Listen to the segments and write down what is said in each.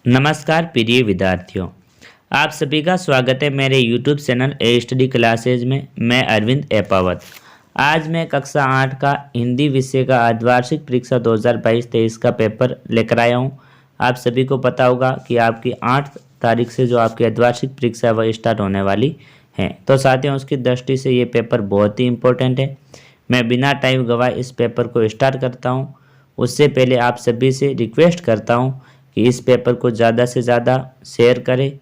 नमस्कार प्रिय विद्यार्थियों, आप सभी का स्वागत है मेरे YouTube चैनल ए स्टडी क्लासेज में। मैं अरविंद एपावत। आज मैं कक्षा 8 का हिंदी विषय का अर्धवार्षिक परीक्षा 2022-23 का पेपर लेकर आया हूं। आप सभी को पता होगा कि आपकी 8 तारीख से जो आपकी अर्धवार्षिक परीक्षा है वह स्टार्ट होने वाली है। तो साथियों, उसकी दृष्टि से ये पेपर बहुत ही इम्पोर्टेंट है। मैं बिना टाइम गवाए इस पेपर को स्टार्ट करता हूँ। उससे पहले आप सभी से रिक्वेस्ट करता हूँ कि इस पेपर को ज़्यादा से ज़्यादा शेयर करें,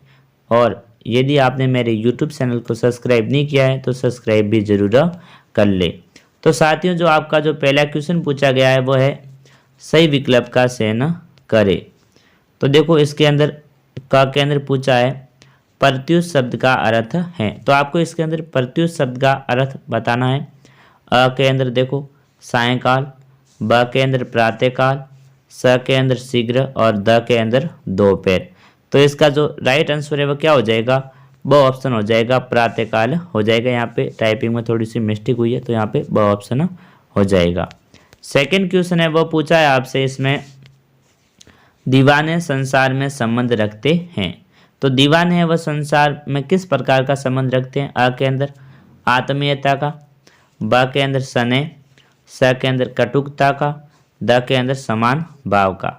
और यदि आपने मेरे YouTube चैनल को सब्सक्राइब नहीं किया है तो सब्सक्राइब भी ज़रूर कर ले। तो साथियों, जो आपका जो पहला क्वेश्चन पूछा गया है वो है सही विकल्प का चयन करें। तो देखो, इसके अंदर का के अंदर पूछा है प्रत्युत शब्द का अर्थ है। तो आपको इसके अंदर प्रत्युत शब्द का अर्थ बताना है। अ के अंदर देखो सायंकाल, ब के अंदर प्रातःकाल, स के अंदर शीघ्र और द के अंदर दोपहर। तो इसका जो राइट आंसर है वो क्या हो जाएगा? ब ऑप्शन हो जाएगा, प्रातःकाल हो जाएगा। यहाँ पे टाइपिंग में थोड़ी सी मिस्टेक हुई है तो यहाँ पे ब ऑप्शन हो जाएगा। सेकंड क्वेश्चन है वो पूछा है आपसे, इसमें दीवाने संसार में संबंध रखते हैं। तो दीवाने है वह संसार में किस प्रकार का संबंध रखते हैं? अ के अंदर आत्मीयता का, ब के अंदर स्नेह, स के अंदर कटुकता का, द के अंदर समान भाव का।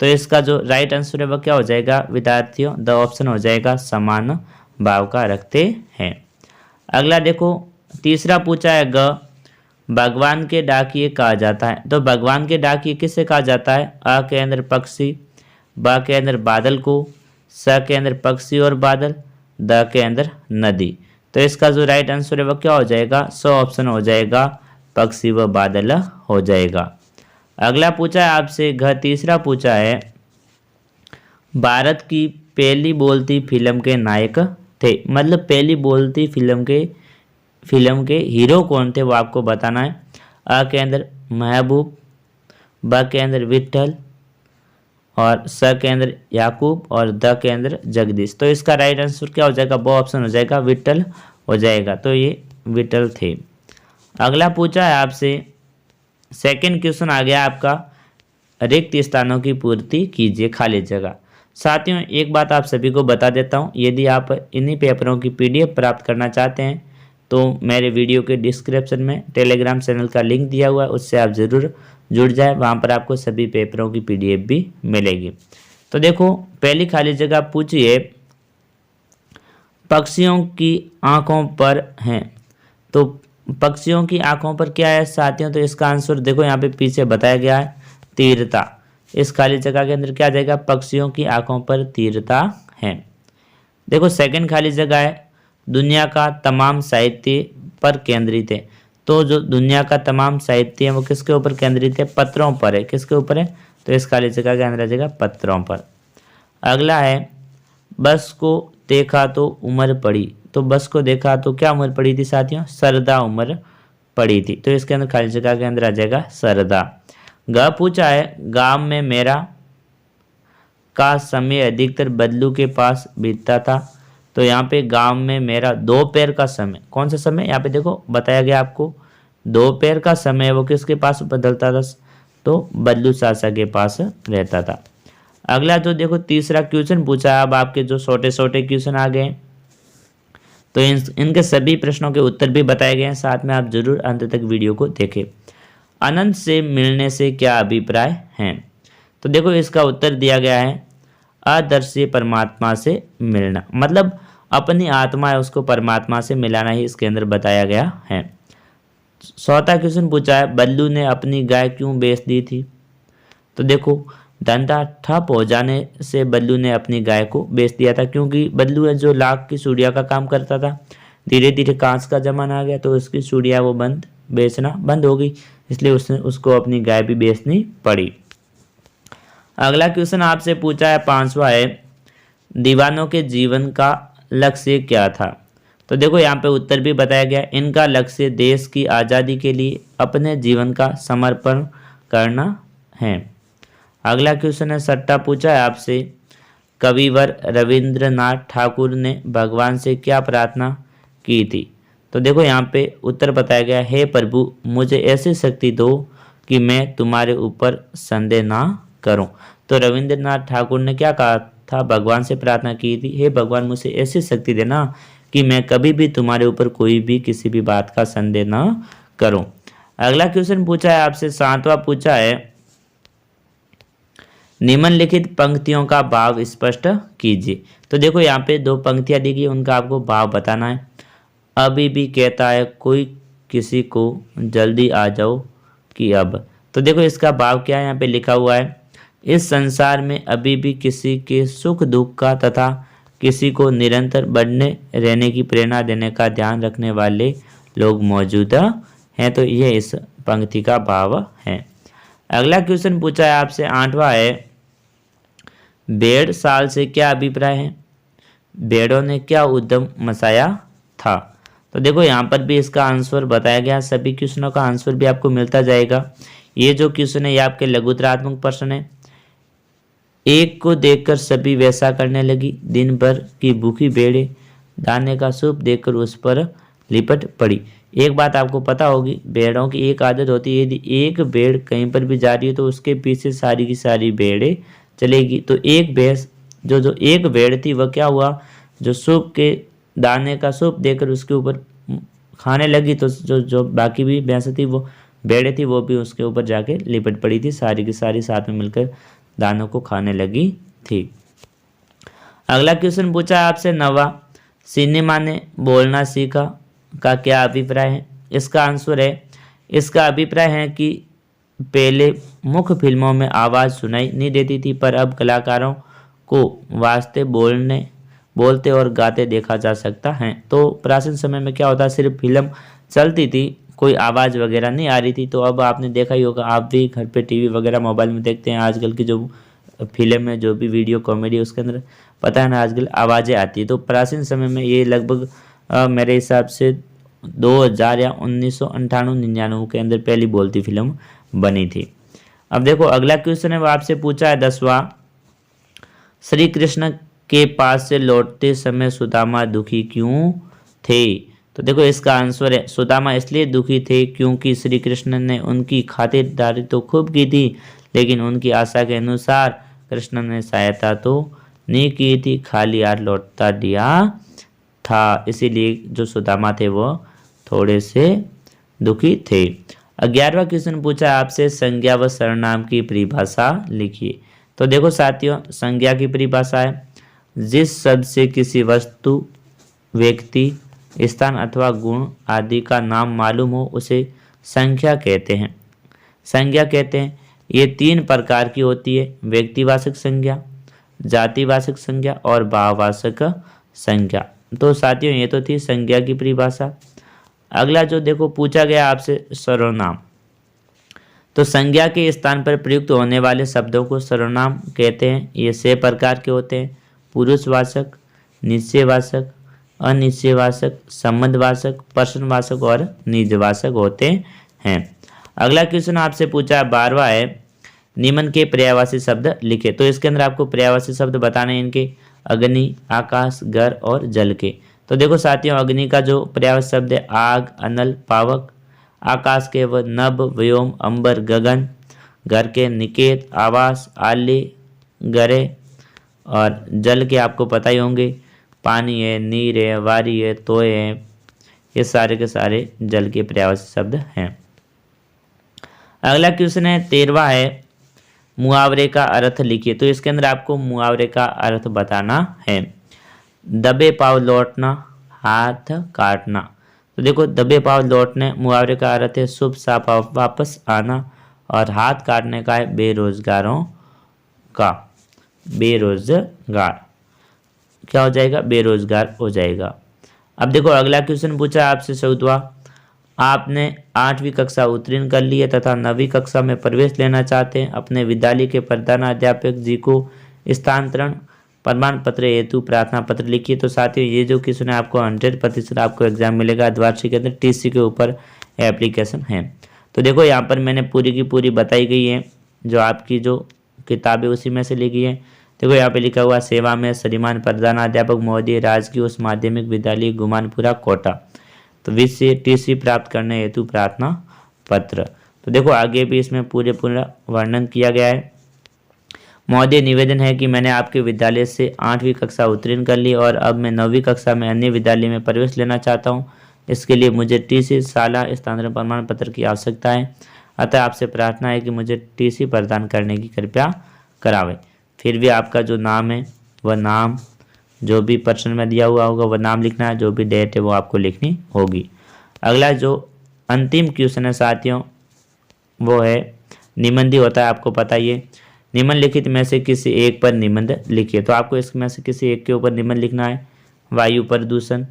तो इसका जो राइट आंसर है वह क्या हो जाएगा विद्यार्थियों? द ऑप्शन हो जाएगा, समान भाव का रखते हैं। अगला देखो, तीसरा पूछा है ग, भगवान के डाकिए कहा जाता है। तो भगवान के डाकिए किससे कहा जाता है? अ के अंदर पक्षी, ब के अंदर बादल को, स के अंदर पक्षी और बादल, द के अंदर नदी। तो इसका जो राइट आंसर है वह क्या हो जाएगा? सो ऑप्शन हो जाएगा, पक्षी व बादल हो जाएगा। अगला पूछा है आपसे घ, तीसरा पूछा है भारत की पहली बोलती फिल्म के नायक थे। मतलब पहली बोलती फिल्म के हीरो कौन थे वो आपको बताना है। अ के अंदर महबूब, ब के अंदर विट्ठल और स के अंदर याकूब और द के अंदर जगदीश। तो इसका राइट आंसर क्या हो जाएगा? वो ऑप्शन हो जाएगा, विट्ठल हो जाएगा। तो ये विट्ठल थे। अगला पूछा है आपसे, सेकंड क्वेश्चन आ गया आपका, रिक्त स्थानों की पूर्ति कीजिए, खाली जगह। साथियों, एक बात आप सभी को बता देता हूं, यदि आप इन्हीं पेपरों की PDF प्राप्त करना चाहते हैं तो मेरे वीडियो के डिस्क्रिप्शन में टेलीग्राम चैनल का लिंक दिया हुआ है, उससे आप ज़रूर जुड़ जाए। वहां पर आपको सभी पेपरों की PDF भी मिलेगी। तो देखो, पहली खाली जगह पूछी है पक्षियों की आंखों पर हैं। तो पक्षियों की आंखों पर क्या है साथियों? तो इसका आंसर देखो, यहाँ पे पीछे बताया गया है तीव्रता। इस खाली जगह के अंदर क्या जाएगा? पक्षियों की आंखों पर तीव्रता है। देखो, सेकंड खाली जगह है दुनिया का तमाम साहित्य पर केंद्रित है। तो जो दुनिया का तमाम साहित्य है वो किसके ऊपर केंद्रित है? पत्रों पर है। किसके ऊपर है? तो इस खाली जगह के अंदर आ जाएगा पत्रों पर। अगला है बस को देखा तो उम्र पड़ी। तो बस को देखा तो क्या उम्र पड़ी थी साथियों? सरदा उम्र पड़ी थी। तो इसके अंदर खाली जगह के अंदर आ जाएगा सरदा। ग पूछा है गांव में मेरा का समय अधिकतर बदलू के पास बीतता था। तो यहाँ पे गांव में मेरा दोपहर का समय, कौन सा समय यहाँ पे देखो बताया गया आपको, दोपहर का समय वो किसके पास बदलता था? तो बदलू चाचा के पास रहता था। अगला जो देखो तीसरा क्वेश्चन पूछा है, अब आपके जो छोटे छोटे क्वेश्चन आ गए तो इनके सभी प्रश्नों के उत्तर भी बताए गए हैं, साथ में आप जरूर अंत तक वीडियो को देखें। अनंत से मिलने से क्या अभिप्राय है? तो देखो, इसका उत्तर दिया गया है अदृश्य परमात्मा से मिलना। मतलब अपनी आत्मा है उसको परमात्मा से मिलाना ही इसके अंदर बताया गया है। चौथा क्वेश्चन पूछा है बल्लू ने अपनी गाय क्यों बेच दी थी? तो देखो, धंधा ठप हो जाने से बल्लू ने अपनी गाय को बेच दिया था, क्योंकि बल्लू है जो लाख की चूड़िया का काम करता था। धीरे धीरे कांच का जमाना आ गया तो उसकी चूड़िया वो बेचना बंद हो गई, इसलिए उसको अपनी गाय भी बेचनी पड़ी। अगला क्वेश्चन आपसे पूछा है पांचवा है दीवानों के जीवन का लक्ष्य क्या था? तो देखो, यहाँ पे उत्तर भी बताया गया, इनका लक्ष्य देश की आज़ादी के लिए अपने जीवन का समर्पण करना है। अगला क्वेश्चन है छठा पूछा है आपसे कविवर रविंद्रनाथ ठाकुर ने भगवान से क्या प्रार्थना की थी? तो देखो, यहाँ पे उत्तर बताया गया, हे प्रभु मुझे ऐसी शक्ति दो कि मैं तुम्हारे ऊपर संदेह ना करूं। तो रविंद्रनाथ ठाकुर ने क्या कहा था, भगवान से प्रार्थना की थी, हे भगवान मुझे ऐसी शक्ति देना कि मैं कभी भी तुम्हारे ऊपर कोई भी किसी भी बात का संदेह न करूं। अगला क्वेश्चन पूछा है आपसे, 7वां पूछा है, निम्नलिखित पंक्तियों का भाव स्पष्ट कीजिए। तो देखो यहाँ पे 2 पंक्तियां दी गई, उनका आपको भाव बताना है। अभी भी कहता है कोई किसी को, जल्दी आ जाओ कि अब। तो देखो इसका भाव क्या है, यहाँ पे लिखा हुआ है, इस संसार में अभी भी किसी के सुख दुख का तथा किसी को निरंतर बढ़ने रहने की प्रेरणा देने का ध्यान रखने वाले लोग मौजूद हैं। तो ये इस पंक्ति का भाव है। अगला क्वेश्चन पूछा है आपसे, 8वां है, भेड़ साल से क्या अभिप्राय है, भेड़ों ने क्या उद्यम मचाया था। तो देखो यहाँ पर भी इसका आंसर बताया गया, सभी क्वेश्चनों का आंसर भी आपको मिलता जाएगा। ये जो क्वेश्चन है ये आपके लघुत्तरात्मक प्रश्न है। एक को देखकर सभी वैसा करने लगी, दिन भर की भूखी भेड़ें दाने का सूप देखकर उस पर लिपट पड़ी। एक बात आपको पता होगी, भेड़ों की एक आदत होती है, यदि एक भेड़ कहीं पर भी जा रही है तो उसके पीछे सारी की सारी भेड़ें चलेगी। तो एक भैंस जो एक भेड़ थी वह क्या हुआ, जो सूप के दाने का सूप देकर उसके ऊपर खाने लगी, तो जो बाकी भी भैंस थी, वो भेड़ें थी, वो भी उसके ऊपर जाके लिपट पड़ी थी, सारी की सारी साथ में मिलकर दानों को खाने लगी थी। अगला क्वेश्चन पूछा है आपसे, 9वां, सिनेमा ने बोलना सीखा का क्या अभिप्राय है। इसका आंसर है, इसका अभिप्राय है कि पहले मुख्य फिल्मों में आवाज़ सुनाई नहीं देती थी, पर अब कलाकारों को वास्ते बोलते और गाते देखा जा सकता है। तो प्राचीन समय में क्या होता, सिर्फ फिल्म चलती थी, कोई आवाज़ वगैरह नहीं आ रही थी। तो अब आपने देखा ही होगा, आप भी घर पे टीवी वगैरह मोबाइल में देखते हैं, आजकल की जो फिल्म है, जो भी वीडियो कॉमेडी, उसके अंदर पता है ना आजकल आवाज़ें आती है। तो प्राचीन समय में ये लगभग मेरे हिसाब से 2000 या 1998-99 के अंदर पहली बोलती फिल्म बनी थी। अब देखो अगला क्वेश्चन है वो आपसे पूछा है, 10वां, श्री कृष्ण के पास से लौटते समय सुदामा दुखी क्यों थे। तो देखो इसका आंसर है, सुदामा इसलिए दुखी थे क्योंकि श्री कृष्ण ने उनकी खातिरदारी तो खूब की थी, लेकिन उनकी आशा के अनुसार कृष्ण ने सहायता तो नहीं की थी, खाली हाथ लौटता दिया था। इसीलिए जो सुदामा थे वो थोड़े से दुखी थे। 11वां क्वेश्चन पूछा है आपसे, संज्ञा व सर्वनाम की परिभाषा लिखिए। तो देखो साथियों, संज्ञा की परिभाषा है, जिस शब्द से किसी वस्तु, व्यक्ति, स्थान अथवा गुण आदि का नाम मालूम हो उसे संज्ञा कहते हैं। संज्ञा कहते हैं, ये 3 प्रकार की होती है, व्यक्तिवाचक संज्ञा, जातिवाचक संज्ञा और भाववाचक संज्ञा। तो साथियों ये तो थी संज्ञा की परिभाषा। अगला जो देखो पूछा गया आपसे, सर्वनाम। तो संज्ञा के स्थान पर प्रयुक्त होने वाले शब्दों को सर्वनाम कहते हैं। ये 6 प्रकार के होते हैं, पुरुषवाचक, निश्चयवाचक, अनिश्चयवाचक, संबंधवाचक, प्रश्नवाचक और निजवाचक होते हैं। अगला क्वेश्चन आपसे पूछा है 12वां है, निम्न के पर्यायवाची शब्द लिखे। तो इसके अंदर आपको पर्यायवाची शब्द बताने हैं इनके, अग्नि, आकाश, घर और जल के। तो देखो साथियों, अग्नि का जो पर्यायवाची शब्द है आग, अनल, पावक, आकाश के व नभ, व्योम, अंबर, गगन, घर के निकेत, आवास, आली, गरे, और जल के आपको पता ही होंगे, पानी है, नीर है, वारी है, तोय है, ये सारे के सारे जल के पर्यायवाची शब्द हैं। अगला क्वेश्चन है 13वां है, मुहावरे का अर्थ लिखिए। तो इसके अंदर आपको मुहावरे का अर्थ बताना है। दबे पाव लौटना, हाथ काटना। तो देखो दबे पाव लौटने मुहावरे का अर्थ है शुभ साफ वापस आना, और हाथ काटने का है बेरोजगारों का, बेरोजगार क्या हो जाएगा, बेरोजगार हो जाएगा। अब देखो अगला क्वेश्चन पूछा आपसे 14वां, आपने 8वीं कक्षा उत्तीर्ण कर ली है तथा 9वीं कक्षा में प्रवेश लेना चाहते हैं, अपने विद्यालय के प्रधानाध्यापक जी को स्थानांतरण प्रमाण पत्र हेतु प्रार्थना पत्र लिखिए। तो साथियों ये जो क्वेश्चन है आपको 100% आपको एग्जाम मिलेगा, द्वादशी के अंदर टीसी के ऊपर एप्लीकेशन है। तो देखो यहाँ पर मैंने पूरी की पूरी बताई गई है, जो आपकी जो किताबें उसी में से ली गई है। देखो यहाँ पे लिखा हुआ, सेवा में श्रीमान प्रधानाध्यापक महोदय, राजकीय उच्च माध्यमिक विद्यालय गुमानपुरा कोटा, तो विषय टीसी प्राप्त करने हेतु प्रार्थना पत्र। तो देखो आगे भी इसमें पूरा वर्णन किया गया है। महोदय, निवेदन है कि मैंने आपके विद्यालय से 8वीं कक्षा उत्तीर्ण कर ली और अब मैं 9वीं कक्षा में अन्य विद्यालय में प्रवेश लेना चाहता हूँ। इसके लिए मुझे टीसी शाला स्थानांतरण प्रमाण पत्र की आवश्यकता है। अतः आपसे प्रार्थना है कि मुझे टीसी प्रदान करने की कृपया करावें। फिर भी आपका जो नाम है वह नाम, जो भी प्रश्न में दिया हुआ होगा वह नाम लिखना है, जो भी डेट है वो आपको लिखनी होगी। अगला जो अंतिम क्वेश्चन है साथियों वो है निबंधी होता है, आपको पता ही है। निम्नलिखित में से किसी एक पर निबंध लिखिए। तो आपको इसमें से किसी एक के ऊपर निबंध लिखना है। वायु प्रदूषण,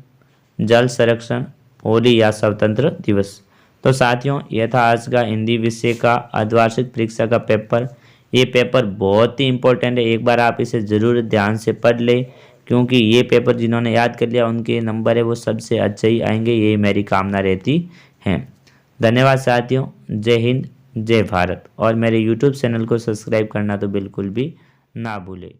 जल संरक्षण, होली या स्वतंत्र दिवस। तो साथियों यह था आज का हिंदी विषय का अर्धवार्षिक परीक्षा का पेपर। ये पेपर बहुत ही इंपॉर्टेंट है, एक बार आप इसे ज़रूर ध्यान से पढ़ लें, क्योंकि ये पेपर जिन्होंने याद कर लिया उनके नंबर है वो सबसे अच्छे ही आएंगे, यही मेरी कामना रहती है। धन्यवाद साथियों, जय हिंद, जय भारत। और मेरे यूट्यूब चैनल को सब्सक्राइब करना तो बिल्कुल भी ना भूलें।